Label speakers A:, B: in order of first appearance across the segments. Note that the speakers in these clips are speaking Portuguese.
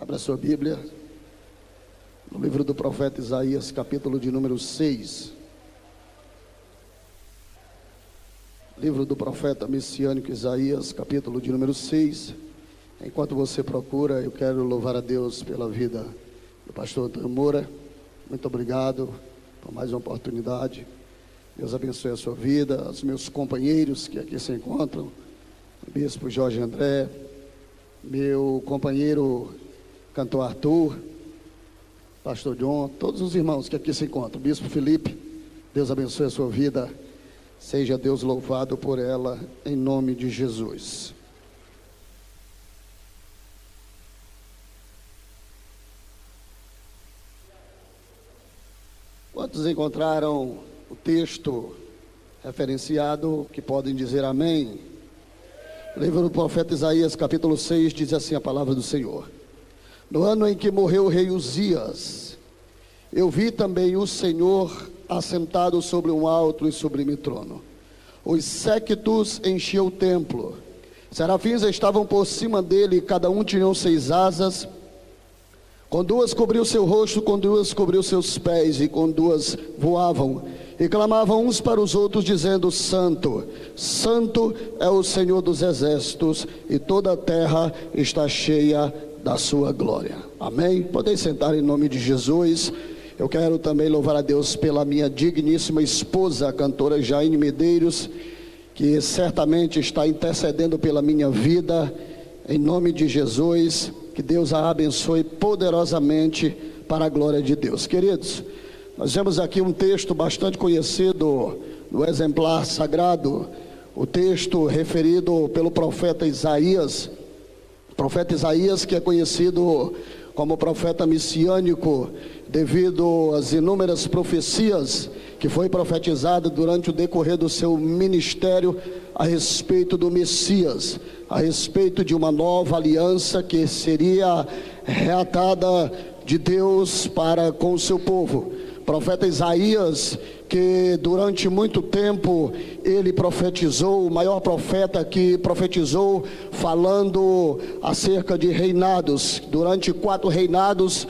A: Abra sua Bíblia no livro do profeta Isaías, capítulo de número 6. Livro do profeta messiânico Isaías, capítulo de número 6. Enquanto você procura, eu quero louvar a Deus pela vida do pastor Antônio Moura. Muito obrigado por mais uma oportunidade. Deus abençoe a sua vida, os meus companheiros que aqui se encontram, o bispo Jorge André, meu companheiro cantor Arthur, pastor John, todos os irmãos que aqui se encontram, bispo Felipe. Deus abençoe a sua vida, seja Deus louvado por ela, em nome de Jesus. Quantos encontraram o texto referenciado que podem dizer amém? O livro do profeta Isaías, capítulo 6, diz assim a palavra do Senhor: no ano em que morreu o rei Uzias, eu vi também o Senhor assentado sobre um alto e sublime trono. Os séquitos enchiam o templo, serafins estavam por cima dele, cada um tinha 6 asas, com 2 cobriu seu rosto, com 2 cobriu seus pés, e com 2 voavam, e clamavam uns para os outros, dizendo: Santo, Santo é o Senhor dos exércitos, e toda a terra está cheia da sua glória. Amém? Podem sentar em nome de Jesus. Eu quero também louvar a Deus pela minha digníssima esposa, a cantora Jaine Medeiros, que certamente está intercedendo pela minha vida, em nome de Jesus. Que Deus a abençoe poderosamente para a glória de Deus. Queridos, nós vemos aqui um texto bastante conhecido no exemplar sagrado, o texto referido pelo profeta Isaías. O profeta Isaías, que é conhecido como profeta messiânico, devido às inúmeras profecias que foi profetizada durante o decorrer do seu ministério a respeito do Messias, a respeito de uma nova aliança que seria reatada de Deus para com o seu povo. Profeta Isaías, que durante muito tempo ele profetizou, o maior profeta que profetizou falando acerca de reinados. Durante 4 reinados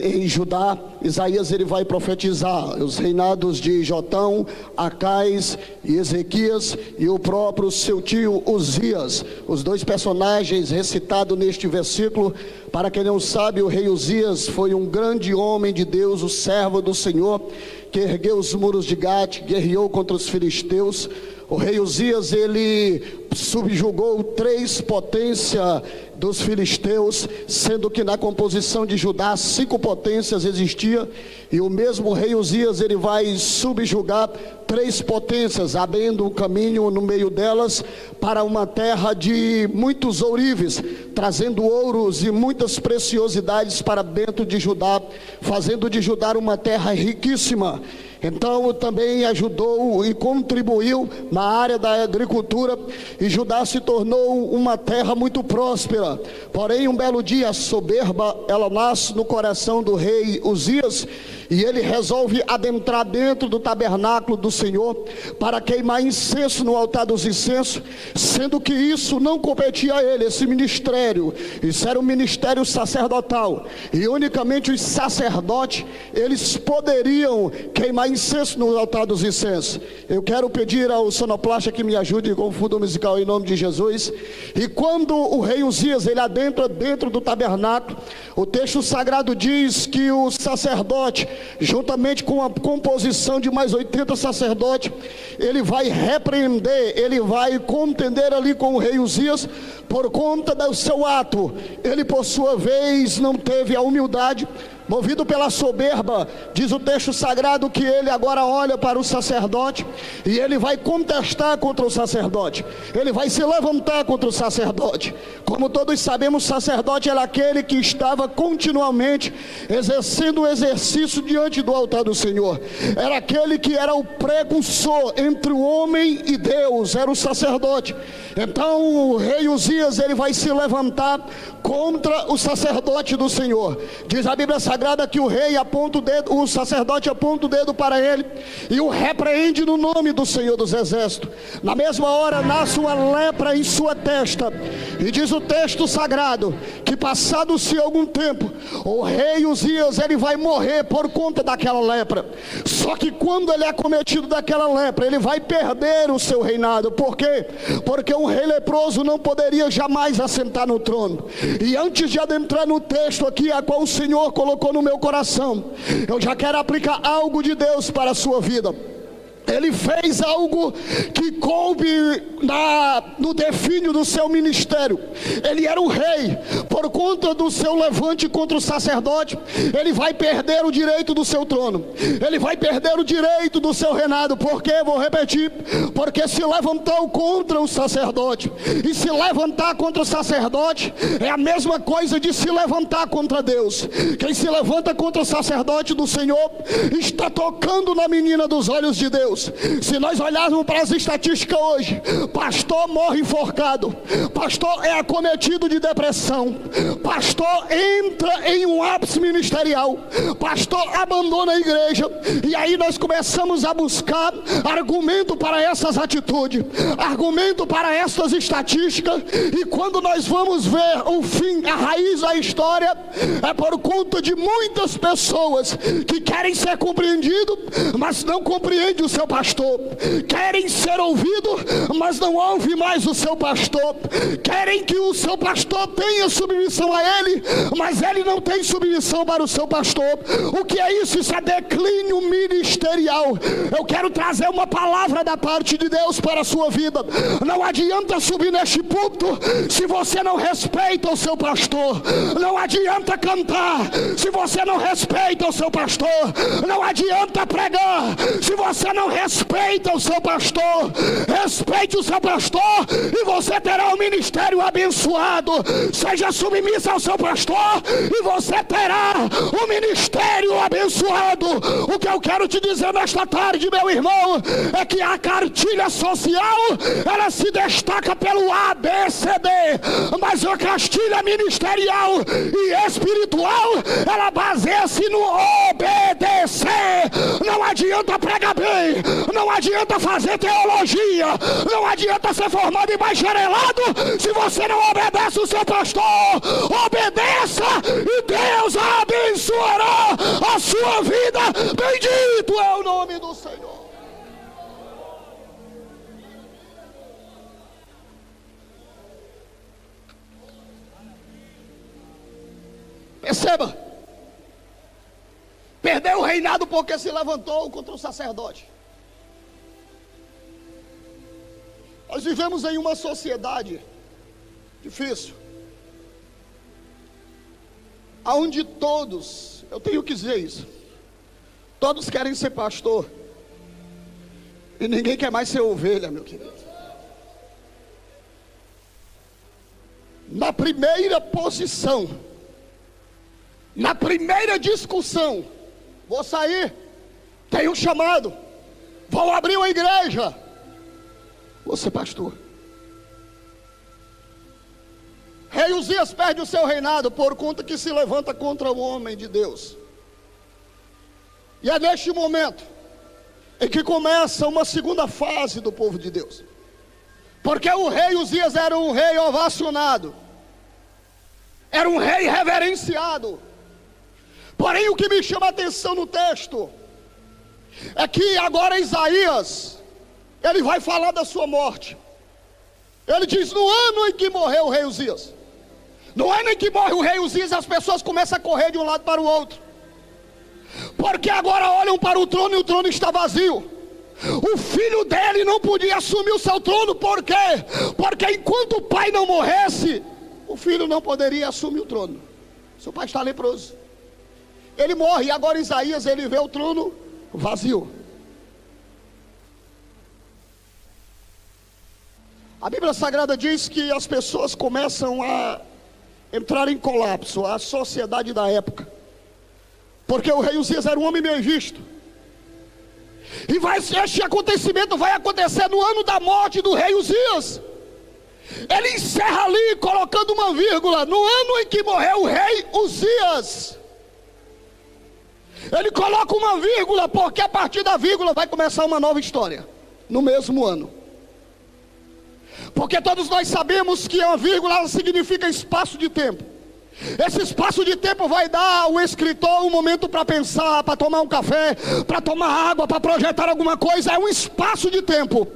A: em Judá, Isaías ele vai profetizar os reinados de Jotão, Acais e Ezequias, e o próprio seu tio Uzias, os 2 personagens recitados neste versículo. Para quem não sabe, o rei Uzias foi um grande homem de Deus, o servo do Senhor, que ergueu os muros de Gate, guerreou contra os filisteus. O rei Uzias, ele subjugou 3 potências dos filisteus, sendo que na composição de Judá 5 potências existiam, e o mesmo rei Uzias ele vai subjugar 3 potências, abrindo um caminho no meio delas para uma terra de muitos ourives, trazendo ouros e muitas preciosidades para dentro de Judá, fazendo de Judá uma terra riquíssima. Então também ajudou e contribuiu na área da agricultura, e Judá se tornou uma terra muito próspera. Porém, um belo dia, a soberba ela nasce no coração do rei Uzias, e ele resolve adentrar dentro do tabernáculo do Senhor para queimar incenso no altar dos incensos, sendo que isso não competia a ele, esse ministério. Isso era um ministério sacerdotal, e unicamente os sacerdotes eles poderiam queimar incenso no altar dos incensos. Eu quero pedir ao sonoplasta que me ajude com o fundo musical em nome de Jesus. E quando o rei Uzias ele adentra dentro do tabernáculo, o texto sagrado diz que o sacerdote, juntamente com a composição de mais 80 sacerdotes, ele vai repreender, ele vai contender ali com o rei Uzias por conta do seu ato. Ele por sua vez não teve a humildade, movido pela soberba. Diz o texto sagrado que ele agora olha para o sacerdote e ele vai contestar contra o sacerdote, ele vai se levantar contra o sacerdote. Como todos sabemos, o sacerdote era aquele que estava continuamente exercendo o exercício diante do altar do Senhor, era aquele que era o precursor entre o homem e Deus, era o sacerdote. Então o rei Uzias ele vai se levantar contra o sacerdote do Senhor. Diz a Bíblia Sagrada Sagrada que o rei aponta o dedo, o sacerdote aponta o dedo para ele e o repreende no nome do Senhor dos Exércitos. Na mesma hora nasce uma lepra em sua testa, e diz o texto sagrado que passado-se algum tempo, o rei Uzias ele vai morrer por conta daquela lepra. Só que quando ele é cometido daquela lepra, ele vai perder o seu reinado. Por quê? Porque um rei leproso não poderia jamais assentar no trono. E antes de adentrar no texto aqui, a qual o Senhor colocou no meu coração, eu já quero aplicar algo de Deus para a sua vida. Ele fez algo que coube no defínio do seu ministério. Ele era um rei. Por conta do seu levante contra o sacerdote, ele vai perder o direito do seu trono. Ele vai perder o direito do seu reinado. Por quê? Vou repetir. Porque se levantou contra o sacerdote. E se levantar contra o sacerdote é a mesma coisa de se levantar contra Deus. Quem se levanta contra o sacerdote do Senhor está tocando na menina dos olhos de Deus. Se nós olharmos para as estatísticas hoje, pastor morre enforcado, pastor é acometido de depressão, pastor entra em um ápice ministerial, pastor abandona a igreja. E aí nós começamos a buscar argumento para essas atitudes, argumento para essas estatísticas, e quando nós vamos ver o fim, a raiz da história, é por conta de muitas pessoas que querem ser compreendidos, mas não compreendem o seu pastor, querem ser ouvidos, mas não ouvem mais o seu pastor, querem que o seu pastor tenha submissão a ele, mas ele não tem submissão para o seu pastor. O que é isso? Isso é declínio ministerial. Eu quero trazer uma palavra da parte de Deus para a sua vida. Não adianta subir neste púlpito se você não respeita o seu pastor. Não adianta cantar se você não respeita o seu pastor. Não adianta pregar se você não respeita o seu pastor. Respeite o seu pastor e você terá um ministério abençoado. Seja submissa ao seu pastor e você terá um ministério abençoado. O que eu quero te dizer nesta tarde, meu irmão, é que a cartilha social, ela se destaca pelo ABCD, mas a cartilha ministerial e espiritual, ela baseia-se no obedecer. Não adianta pregar bem, não adianta fazer teologia, não adianta ser formado em bacharelado se você não obedece o seu pastor. Obedeça e Deus abençoará a sua vida. Bendito é o nome do Senhor. Perceba, perdeu o reinado porque se levantou contra o sacerdote. Nós vivemos em uma sociedade difícil, onde todos, eu tenho que dizer isso, todos querem ser pastor e ninguém quer mais ser ovelha, meu querido. Na primeira posição, na primeira discussão, vou sair, tenho um chamado, vou abrir uma igreja, vou ser pastor. Rei Uzias perde o seu reinado por conta que se levanta contra o homem de Deus. E é neste momento em que começa uma segunda fase do povo de Deus. Porque o rei Uzias era um rei ovacionado, era um rei reverenciado. Porém, o que me chama a atenção no texto é que agora Isaías, ele vai falar da sua morte. Ele diz: no ano em que morreu o rei Uzias, no ano em que morre o rei Uzias, as pessoas começam a correr de um lado para o outro, porque agora olham para o trono e o trono está vazio. O filho dele não podia assumir o seu trono. Por quê? Porque enquanto o pai não morresse, o filho não poderia assumir o trono. Seu pai está leproso. Ele morre e agora Isaías, ele vê o trono vazio. A Bíblia Sagrada diz que as pessoas começam a entrar em colapso, a sociedade da época, porque o rei Uzias era um homem bem visto. E este acontecimento vai acontecer no ano da morte do rei Uzias. Ele encerra ali colocando uma vírgula: no ano em que morreu o rei Uzias. Ele coloca uma vírgula, porque a partir da vírgula vai começar uma nova história, no mesmo ano. Porque todos nós sabemos que a vírgula significa espaço de tempo. Esse espaço de tempo vai dar ao escritor um momento para pensar, para tomar um café, para tomar água, para projetar alguma coisa. É um espaço de tempo.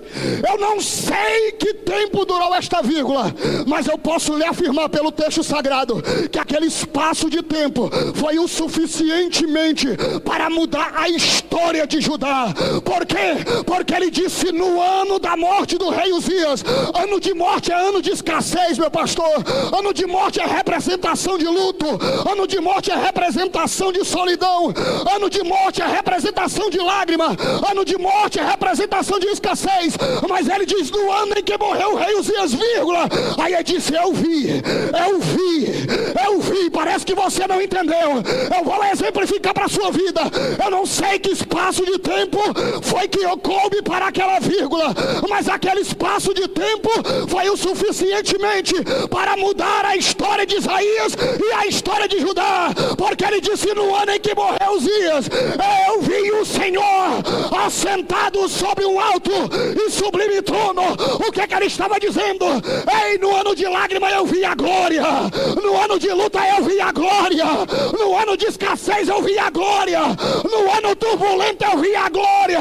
A: Eu não sei que tempo durou esta vírgula, mas eu posso lhe afirmar pelo texto sagrado que aquele espaço de tempo foi o suficientemente para mudar a história de Judá. Por quê? Porque ele disse: no ano da morte do rei Uzias. Ano de morte é ano de escassez, meu pastor. Ano de morte é representação de luto. Ano de morte é representação de solidão. Ano de morte é representação de lágrima. Ano de morte é representação de escassez. Mas ele diz: no ano em que morreu o rei Uzias, vírgula. Aí ele disse: eu vi. Parece que você não entendeu. Eu vou exemplificar para a sua vida. Eu não sei que espaço de tempo foi que eu coube para aquela vírgula, mas aquele espaço de tempo foi o suficientemente para mudar a história de Isaías e a história de Judá. Porque ele disse: no ano em que morreu Uzias, eu vi o Senhor assentado sobre um alto e sublime trono. O que é que ele estava dizendo? Ei, no ano de lágrima eu vi a glória. No ano de luta eu vi a glória. No ano de escassez eu vi a glória. No ano turbulento eu vi a glória.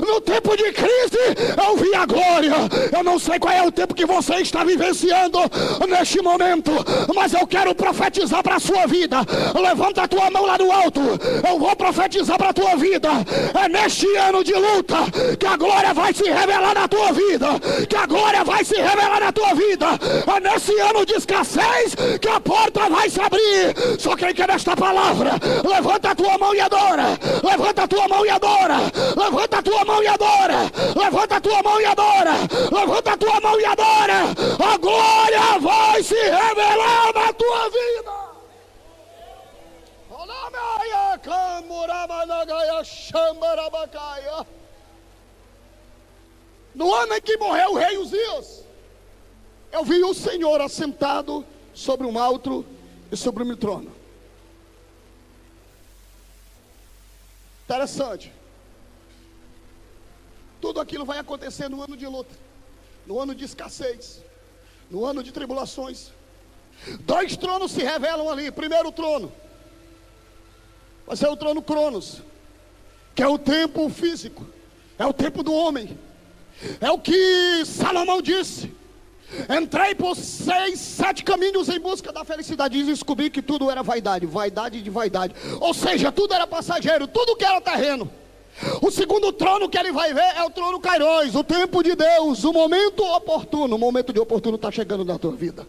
A: No tempo de crise eu vi a glória. Eu não sei qual é o tempo que você está vivenciando neste momento, mas eu quero profetizar para a sua vida. Levanta a tua mão lá no alto. Eu vou profetizar para a tua vida. É neste ano de luta que a glória vai se revelar na tua vida. Que a glória vai se revelar na tua vida. É nesse ano de escassez que a porta vai se abrir. Só quem quer esta palavra, levanta a tua mão e adora. Levanta a tua mão e adora. Levanta a tua mão e adora. Levanta a tua mão e adora. Levanta a tua mão e adora. A glória vai se revelar na tua vida. No ano em que morreu o rei Uzias, eu vi o Senhor assentado sobre um alto e sobre um trono. Interessante. Tudo aquilo vai acontecer no ano de luta, no ano de escassez, no ano de tribulações. Dois tronos se revelam ali. Primeiro trono vai ser o trono Cronos, que é o tempo físico, é o tempo do homem. É o que Salomão disse: entrei por 6, 7 caminhos em busca da felicidade e descobri que tudo era vaidade, vaidade de vaidade. Ou seja, tudo era passageiro, tudo que era terreno. O segundo trono que ele vai ver é o trono Kairos, o tempo de Deus, o momento oportuno. O momento de oportuno está chegando na tua vida.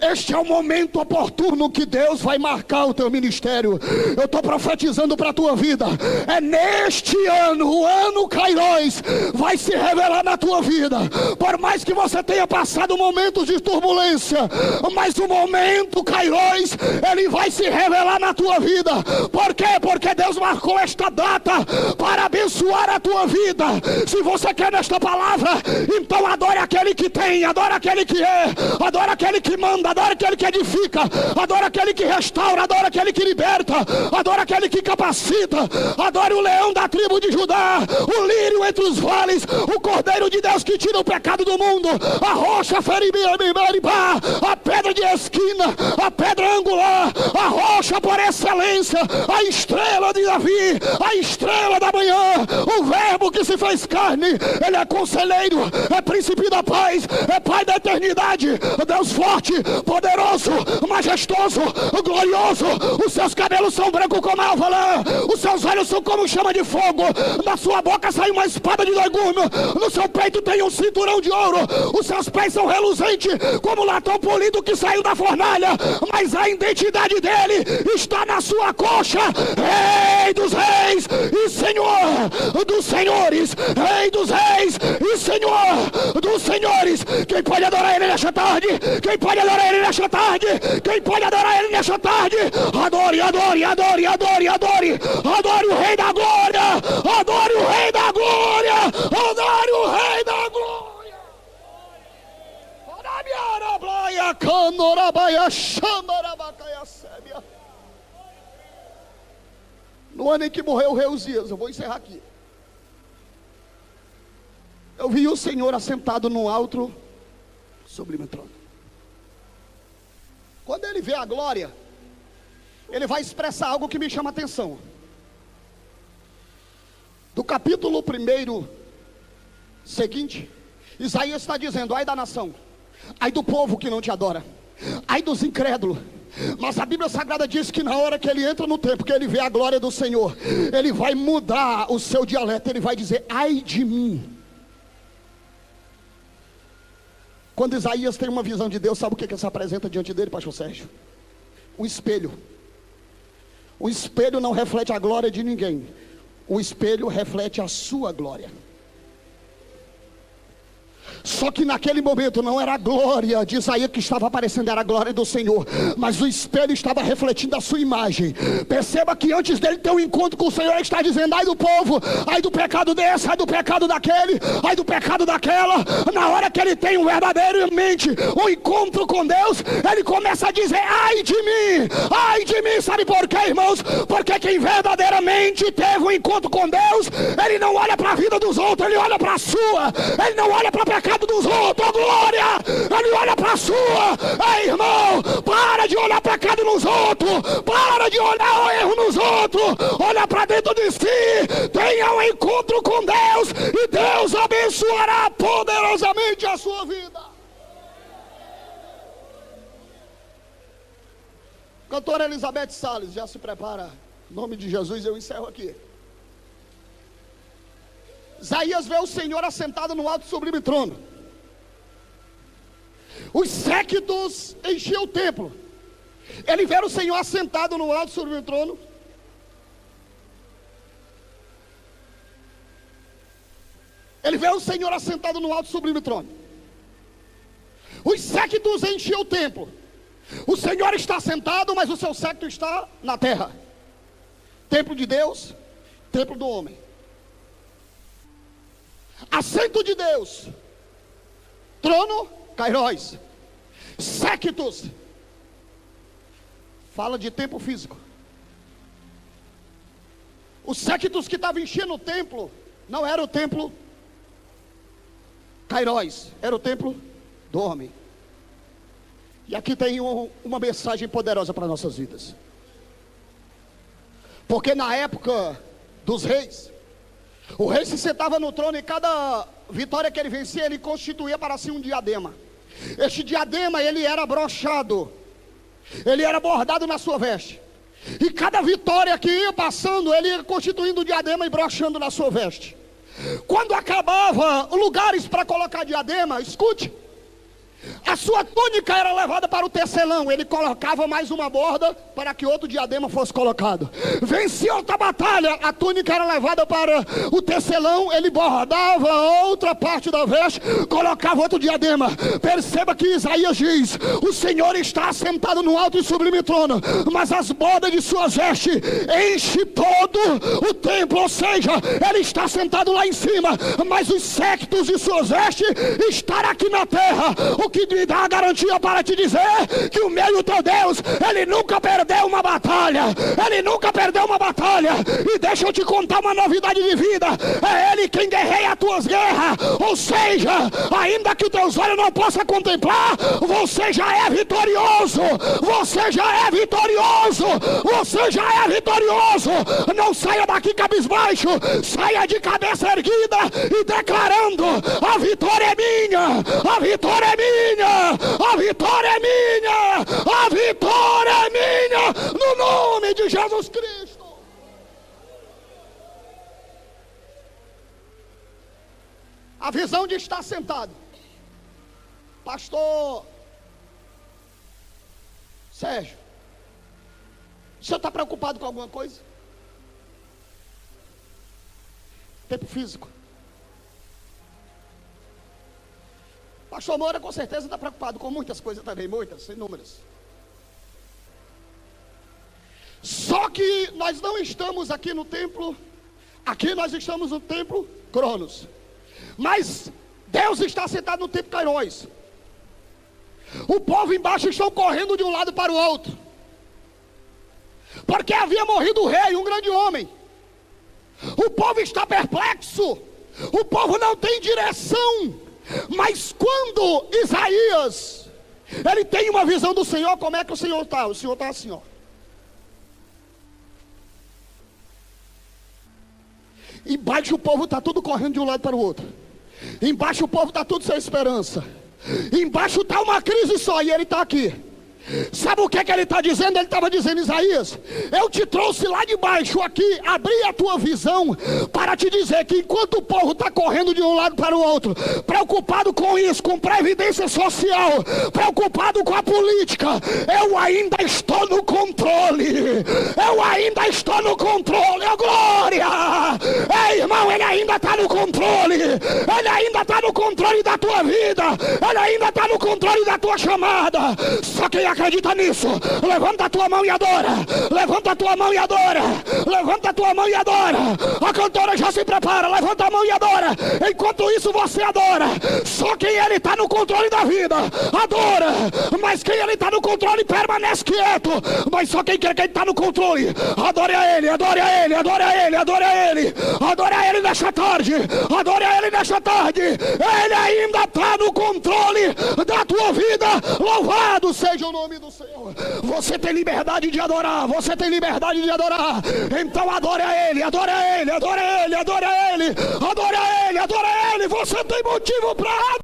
A: Este é o momento oportuno que Deus vai marcar o teu ministério. Eu estou profetizando para a tua vida. É neste ano, o ano Kairos vai se revelar na tua vida. Por mais que você tenha passado momentos de turbulência, mas o momento Kairos, ele vai se revelar na tua vida. Por quê? Porque Deus marcou esta data para abençoar a tua vida. Se você quer nesta palavra, então adore aquele que tem, adore aquele que é, adore aquele que manda, adora aquele que edifica, adora aquele que restaura, adora aquele que liberta, adora aquele que capacita, adore o leão da tribo de Judá, o lírio entre os vales, o cordeiro de Deus que tira o pecado do mundo, a rocha Feribá, a pedra de esquina, a pedra angular, a rocha por excelência, a estrela de Davi, a estrela da manhã, o verbo que se fez carne. Ele é conselheiro, é príncipe da paz, é pai da eternidade, Deus forte, poderoso, majestoso, glorioso. Os seus cabelos são brancos como a alva lã, os seus olhos são como chama de fogo, da sua boca sai uma espada de legume, no seu peito tem um cinturão de ouro, os seus pés são reluzentes como latão polido que saiu da fornalha, mas a identidade dele está na sua coxa. Rei dos reis e Senhor dos senhores, Rei dos reis e Senhor dos senhores. Quem pode adorar ele nesta tarde? Quem pode adorar ele nesta tarde? Quem pode adorar ele nesta tarde? Adore, adore, adore, adore, adore. Adore o Rei da Glória. Adore o Rei da Glória. Adore o Rei da Glória. no ano em que morreu o rei Uzias, eu vou encerrar aqui. Eu vi o Senhor assentado no alto, sublime trono. Quando ele vê a glória, ele vai expressar algo que me chama a atenção. Do capítulo 1 seguinte, Isaías está dizendo: ai da nação, ai do povo que não te adora, ai dos incrédulos. Mas a Bíblia Sagrada diz que na hora que ele entra no templo, que ele vê a glória do Senhor, ele vai mudar o seu dialeto, ele vai dizer: ai de mim. Quando Isaías tem uma visão de Deus, sabe o que se apresenta diante dele, pastor Sérgio? Um espelho. O espelho não reflete a glória de ninguém, o espelho reflete a sua glória. Só que naquele momento não era a glória de Isaías que estava aparecendo, era a glória do Senhor. Mas o espelho estava refletindo a sua imagem. Perceba que antes dele ter um encontro com o Senhor, ele está dizendo: ai do povo, ai do pecado desse, ai do pecado daquele, ai do pecado daquela. Na hora que ele tem verdadeiramente um encontro com Deus, ele começa a dizer: ai de mim. Sabe por quê, irmãos? Porque quem verdadeiramente teve um encontro com Deus, ele não olha para a vida dos outros, ele olha para a sua. Ele não olha para o pecado dos outros, glória, ele olha para a sua. Ei, irmão, para de olhar pecado nos outros, para de olhar o erro nos outros, olha para dentro de si, tenha um encontro com Deus, e Deus abençoará poderosamente a sua vida. Cantora Elizabeth Salles, já se prepara, em nome de Jesus eu encerro aqui. Isaías vê o Senhor assentado no alto sublime trono. Os séquitos enchiam o templo. Ele vê o Senhor assentado no alto sublime trono. Ele vê o Senhor assentado no alto sublime trono. Os séquitos enchiam o templo. O Senhor está sentado, mas o seu séquito está na terra. Templo de Deus, templo do homem. Assento de Deus, trono, Kairos, séquitos, fala de tempo físico. Os séquitos que estavam enchendo o templo, não era o templo Kairos, era o templo do homem. E aqui tem uma mensagem poderosa para nossas vidas. Porque na época dos reis, o rei se sentava no trono e cada vitória que ele vencia, ele constituía para si um diadema. Este diadema, ele era brochado, ele era bordado na sua veste. E cada vitória que ia passando, ele ia constituindo o diadema e brochando na sua veste. Quando acabava lugares para colocar diadema, escute, a sua túnica era levada para o tecelão. Ele colocava mais uma borda para que outro diadema fosse colocado. Vencia outra batalha, a túnica era levada para o tecelão. Ele bordava outra parte da veste, colocava outro diadema. Perceba que Isaías diz: o Senhor está sentado no alto e sublime trono, mas as bordas de suas vestes enche todo o templo. Ou seja, ele está sentado lá em cima, mas os séquitos de suas vestes estão aqui na terra. O que me dá a garantia para te dizer que o meu e o teu Deus, ele nunca perdeu uma batalha. Ele nunca perdeu uma batalha. E deixa eu te contar uma novidade de vida: é ele quem guerreia as tuas guerras. Ou seja, ainda que teus olhos não possam contemplar, você já é vitorioso. Você já é vitorioso. Você já é vitorioso. Não saia daqui cabisbaixo, saia de cabeça erguida e declarando: a vitória é minha, a vitória é minha. A vitória é minha, a vitória é minha, no nome de Jesus Cristo. A visão de estar sentado. Pastor Sérgio, o senhor está preocupado com alguma coisa? Tempo físico. Pastor Moura com certeza está preocupado com muitas coisas também, muitas, inúmeras. Só que nós não estamos aqui no templo, aqui nós estamos no templo Cronos. Mas Deus está sentado no templo Kairos. O povo embaixo estão correndo de um lado para o outro. porque havia morrido o rei, um grande homem. O povo está perplexo, o povo não tem direção. Mas quando Isaías, ele tem uma visão do Senhor, como é que o Senhor está? O Senhor está assim, ó. Embaixo o povo está tudo correndo de um lado para o outro. Embaixo o povo está tudo sem esperança. Embaixo está uma crise só, e ele está aqui. Sabe o que é que ele está dizendo? Ele estava dizendo: Isaías, eu te trouxe lá de baixo aqui, abri a tua visão para te dizer que enquanto o povo está correndo de um lado para o outro, preocupado com isso, com previdência social, preocupado com a política, eu ainda estou no controle. Eu ainda estou no controle. Oh, glória! Ei, irmão, ele ainda está no controle. Ele ainda está no controle da tua vida. Ele ainda está no controle da tua chamada. Só quem acredita nisso, levanta a tua mão e adora. Levanta a tua mão e adora. Levanta a tua mão e adora. A cantora já se prepara. Levanta a mão e adora. Enquanto isso você adora. Só quem ele está no controle da vida adora. Mas quem ele está no controle permanece quieto. Mas só quem quer que ele está no controle, adore a ele, adore a ele, adore a ele, adore a ele. Adore a ele nesta tarde. Adore a ele nesta tarde. Ele ainda está no controle da tua vida. Louvado seja o nome do Senhor. Você tem liberdade de adorar. Você tem liberdade de adorar. Então adore a ele, adore a ele, adore a ele, adore a ele, adore a ele, adore a ele. Você tem motivo para